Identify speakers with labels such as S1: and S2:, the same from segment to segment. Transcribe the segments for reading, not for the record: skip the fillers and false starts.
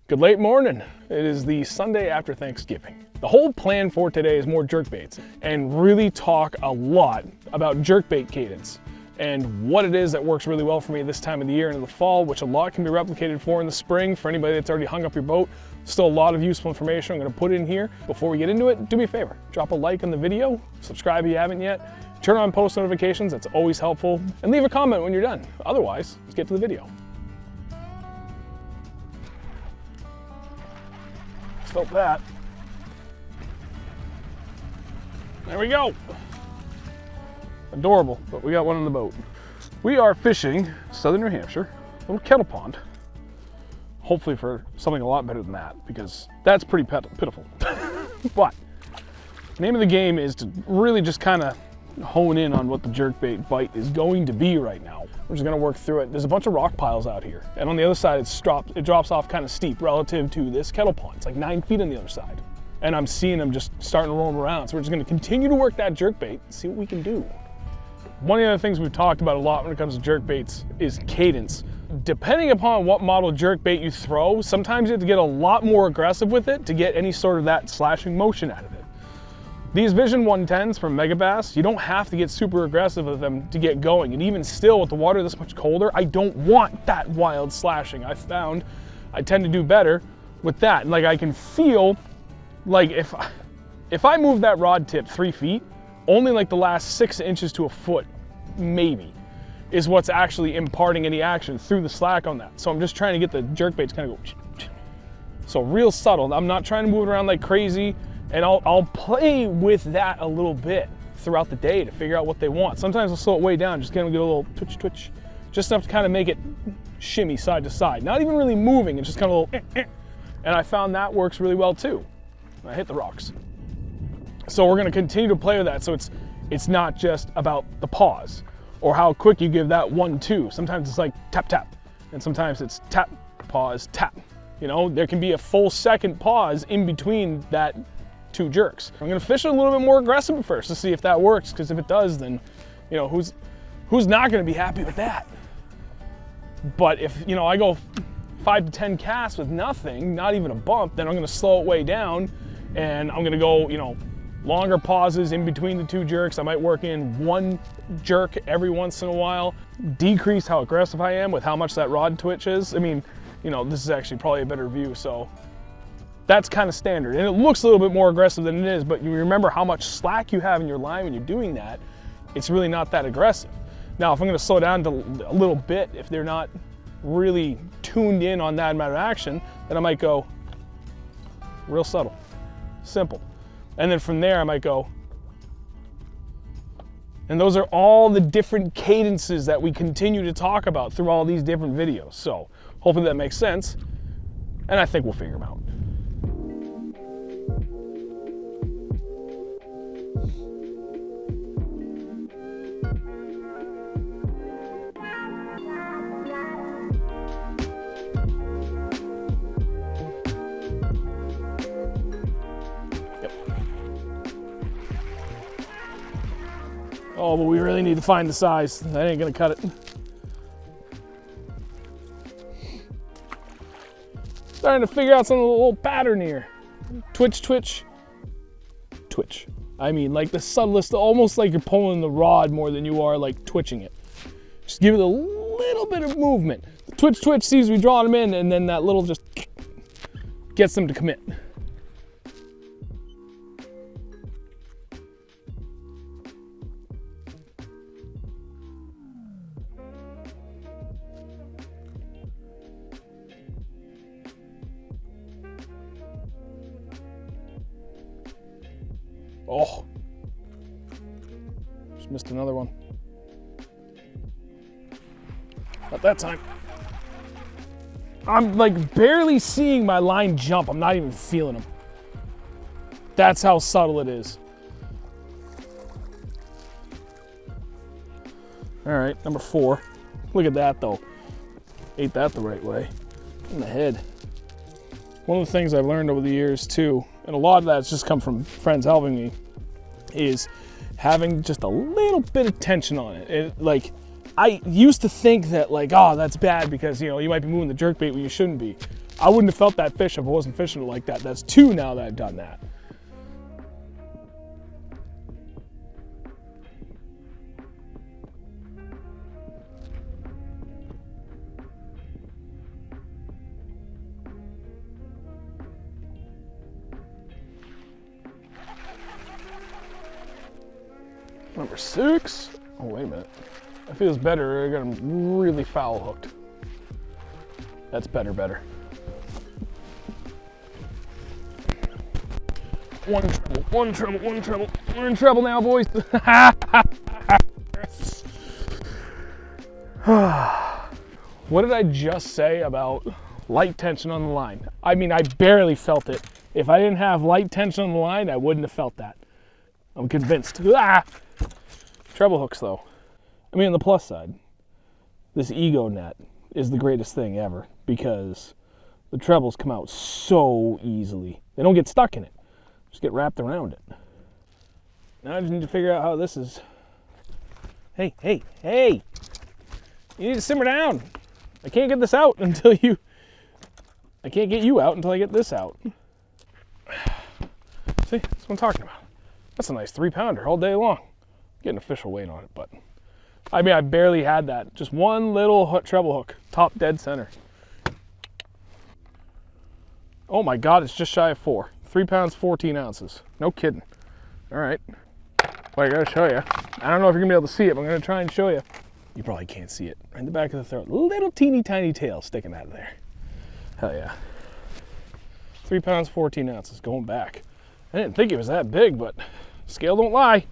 S1: Good late morning. It is the Sunday after Thanksgiving. The whole plan for today is more jerkbaits and really talk a lot about jerkbait cadence and what it is that works really well for me this time of the year into the fall, which a lot can be replicated for in the spring. For anybody that's already hung up your boat, still a lot of useful information I'm going to put in here. Before we get into it, do me a favor, drop a like on the video, subscribe if you haven't yet, turn on post notifications, that's always helpful, and leave a comment when you're done. Otherwise, let's get to the video. Felt that. There we go. Adorable, but we got one on the boat. We are fishing southern New Hampshire, a little kettle pond. Hopefully for something a lot better than that, because that's pretty pitiful. But the name of the game is to really just kind of hone in on what the jerkbait bite is going to be right now. We're just gonna work through it. There's a bunch of rock piles out here, and on the other side it drops off kind of steep relative to this kettle pond. It's like 9 feet on the other side. And I'm seeing them just starting to roll them around. So we're just gonna continue to work that jerkbait and see what we can do. One of the other things we've talked about a lot when it comes to jerkbaits is cadence. Depending upon what model jerkbait you throw, sometimes you have to get a lot more aggressive with it to get any sort of that slashing motion out of it. These Vision 110s from Megabass, you don't have to get super aggressive with them to get going. And even still, with the water this much colder, I don't want that wild slashing. I found I tend to do better with that. And like I can feel like if I move that rod tip 3 feet, only like the last 6 inches to a foot, maybe, is what's actually imparting any action through the slack on that. So I'm just trying to get the jerkbait to kind of go, so real subtle. I'm not trying to move it around like crazy. And I'll play with that a little bit throughout the day to figure out what they want. Sometimes I'll slow it way down, just kind of get a little twitch, just enough to kind of make it shimmy side to side. Not even really moving, it's just kind of a little And I found that works really well too. I hit the rocks. So we're gonna continue to play with that, so it's not just about the pause or how quick you give that 1-2. Sometimes it's like tap, tap, and sometimes it's tap, pause, tap. You know, there can be a full second pause in between that 2 jerks. I'm gonna fish it a little bit more aggressive first to see if that works, because if it does, then, you know, who's not gonna be happy with that? But if, you know, I go 5 to 10 casts with nothing, not even a bump, then I'm gonna slow it way down, and I'm gonna go, you know, longer pauses in between the 2 jerks. I might work in 1 jerk every once in a while, decrease how aggressive I am with how much that rod twitches. I mean, you know, this is actually probably a better view, so that's kind of standard. And it looks a little bit more aggressive than it is, but you remember how much slack you have in your line when you're doing that, it's really not that aggressive. Now, if I'm gonna slow down to a little bit, if they're not really tuned in on that amount of action, then I might go real subtle, simple. And then from there, I might go. And those are all the different cadences that we continue to talk about through all these different videos. So hopefully that makes sense. And I think we'll figure them out. Oh, but we really need to find the size. That ain't gonna cut it. Starting to figure out some little pattern here. Twitch, twitch, twitch. I mean, like the subtlest, almost like you're pulling the rod more than you are like twitching it. Just give it a little bit of movement. The twitch, twitch seems to be drawing them in, and then that little just gets them to commit. Oh, just missed another one. Not that time. I'm like barely seeing my line jump. I'm not even feeling them. That's how subtle it is. All right, number 4. Look at that though. Ate that the right way. In the head. One of the things I've learned over the years too, and a lot of that's just come from friends helping me, is having just a little bit of tension on it. Like, I used to think that like, oh, that's bad because, you know, you might be moving the jerkbait when you shouldn't be. I wouldn't have felt that fish if I wasn't fishing it like that. That's 2 now that I've done that. Number 6. Oh, wait a minute. That feels better. I got him really foul hooked. That's better. One treble. We're in trouble now, boys. What did I just say about light tension on the line? I mean, I barely felt it. If I didn't have light tension on the line, I wouldn't have felt that. I'm convinced. Treble hooks, though. I mean, on the plus side, this ego net is the greatest thing ever because the trebles come out so easily. They don't get stuck in it. Just get wrapped around it. Now I just need to figure out how this is. Hey! You need to simmer down. I can't get this out until you... I can't get you out until I get this out. See, that's what I'm talking about. That's a nice 3-pounder all day long. Getting official weight on it, but... I mean, I barely had that. Just one little treble hook, top dead center. Oh my God, it's just shy of 4. 3 pounds, 14 ounces. No kidding. All right. Well, I gotta show you. I don't know if you're gonna be able to see it, but I'm gonna try and show you. You probably can't see it. Right in the back of the throat. Little teeny tiny tail sticking out of there. Hell yeah. 3 pounds, 14 ounces, going back. I didn't think it was that big, but scale don't lie.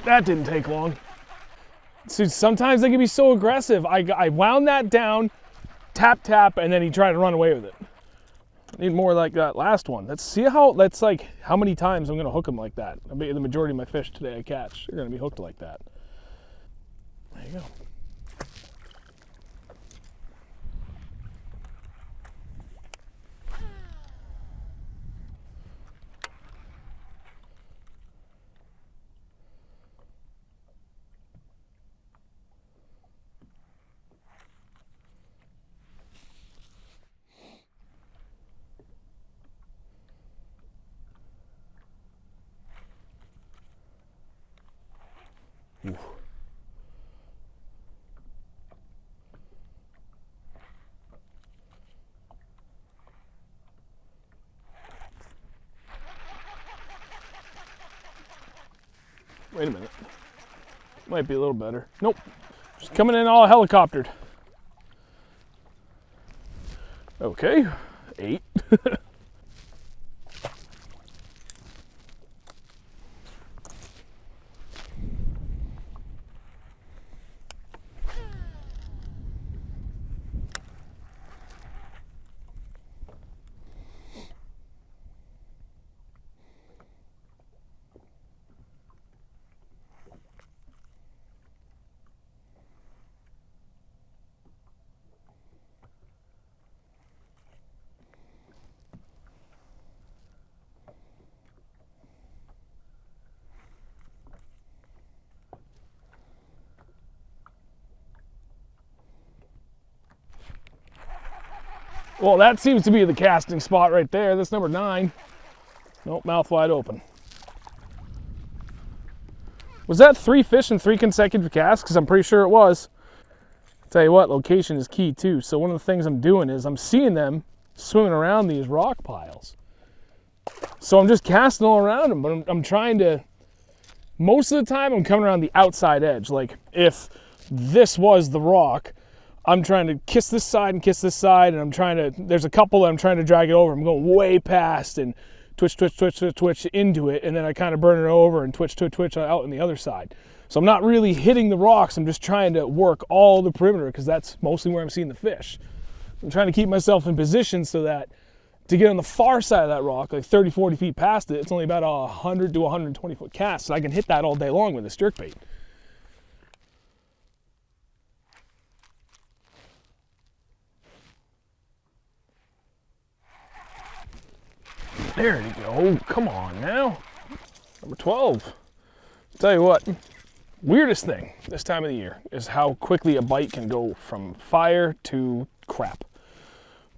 S1: That didn't take long. See, sometimes they can be so aggressive. I wound that down, tap, and then he tried to run away with it. I need more like that last one. That's like how many times I'm gonna hook them like that. I mean, the majority of my fish today I catch are gonna be hooked like that. There you go. Ooh. Wait a minute. Might be a little better. Nope. Just coming in all helicoptered. Okay. 8. Well, that seems to be the casting spot right there. That's number 9. Nope, mouth wide open. Was that 3 fish in 3 consecutive casts? Because I'm pretty sure it was. Tell you what, location is key too. So one of the things I'm doing is I'm seeing them swimming around these rock piles. So I'm just casting all around them, but I'm trying to, most of the time I'm coming around the outside edge. Like if this was the rock, I'm trying to kiss this side, and I'm trying to, there's a couple that I'm trying to drag it over. I'm going way past and twitch into it, and then I kind of burn it over and twitch out on the other side. So I'm not really hitting the rocks, I'm just trying to work all the perimeter because that's mostly where I'm seeing the fish. I'm trying to keep myself in position so that to get on the far side of that rock, like 30, 40 feet past it, it's only about a 100 to 120 foot cast, so I can hit that all day long with this jerkbait. There you go. Come on now. Number 12. I'll tell you what, weirdest thing this time of the year is how quickly a bite can go from fire to crap.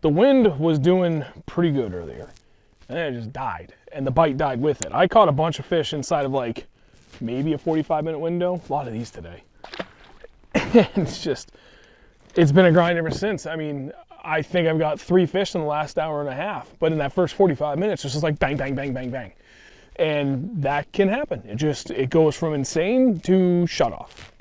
S1: The wind was doing pretty good earlier, and then it just died, and the bite died with it. I caught a bunch of fish inside of like maybe a 45-minute window. A lot of these today. And it's been a grind ever since. I mean, I think I've got 3 fish in the last hour and a half, but in that first 45 minutes, it's just like bang, bang, bang, bang, bang. And that can happen. It goes from insane to shut off.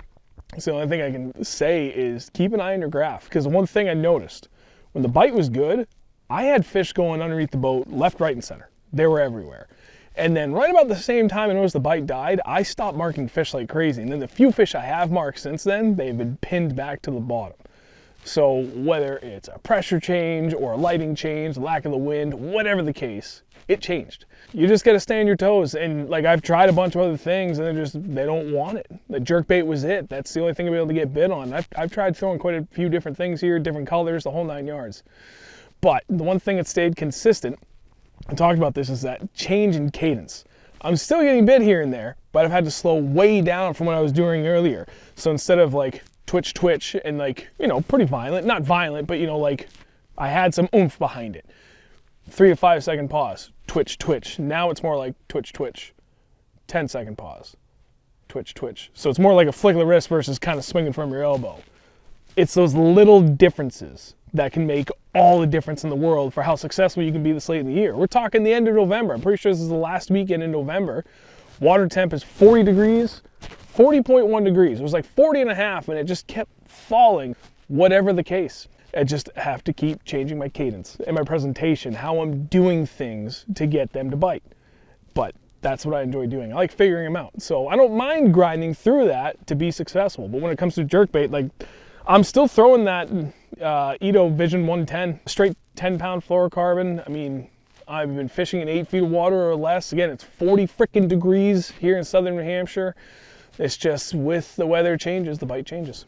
S1: So the only thing I can say is keep an eye on your graph, because the one thing I noticed, when the bite was good, I had fish going underneath the boat left, right, and center. They were everywhere. And then right about the same time I noticed the bite died, I stopped marking fish like crazy. And then the few fish I have marked since then, they've been pinned back to the bottom. So whether it's a pressure change or a lighting change, lack of the wind, whatever the case, it changed. You just got to stay on your toes. And like, I've tried a bunch of other things and they don't want it. The jerkbait was it. That's the only thing I've been able to get bit on. I've tried throwing quite a few different things here, different colors, the whole 9 yards. But the one thing that stayed consistent, I talked about this, is that change in cadence. I'm still getting bit here and there, but I've had to slow way down from what I was doing earlier. So instead of like twitch, twitch, and like, you know, pretty violent, not violent, but you know, like I had some oomph behind it. 3 to 5 second pause, twitch, twitch. Now it's more like twitch, twitch, 10-second pause, twitch, twitch. So it's more like a flick of the wrist versus kind of swinging from your elbow. It's those little differences that can make all the difference in the world for how successful you can be this late in the year. We're talking the end of November. I'm pretty sure this is the last weekend in November. Water temp is 40 degrees, 40.1 degrees. It was like 40 and a half, and it just kept falling. Whatever the case, I just have to keep changing my cadence and my presentation, how I'm doing things to get them to bite. But that's what I enjoy doing. I like figuring them out. So I don't mind grinding through that to be successful. But when it comes to jerkbait, like, I'm still throwing that Edo Vision 110, straight 10-pound fluorocarbon. I mean, I've been fishing in 8 feet of water or less. Again, it's 40 freaking degrees here in southern New Hampshire. It's just with the weather changes, the bite changes.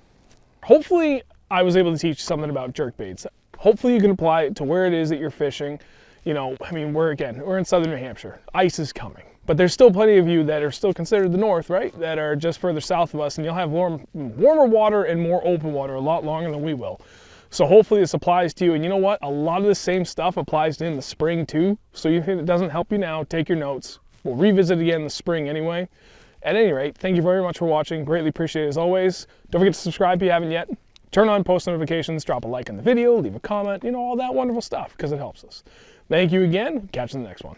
S1: Hopefully, I was able to teach something about jerkbaits. Hopefully, you can apply it to where it is that you're fishing. You know, I mean, we're in southern New Hampshire. Ice is coming. But there's still plenty of you that are still considered the north, right? That are just further south of us, and you'll have warmer water and more open water a lot longer than we will. So hopefully this applies to you. And you know what? A lot of the same stuff applies in the spring too. So if it doesn't help you now, take your notes. We'll revisit it again in the spring anyway. At any rate, thank you very much for watching. Greatly appreciate it as always. Don't forget to subscribe if you haven't yet. Turn on post notifications, drop a like on the video, leave a comment, you know, all that wonderful stuff, because it helps us. Thank you again. Catch you in the next one.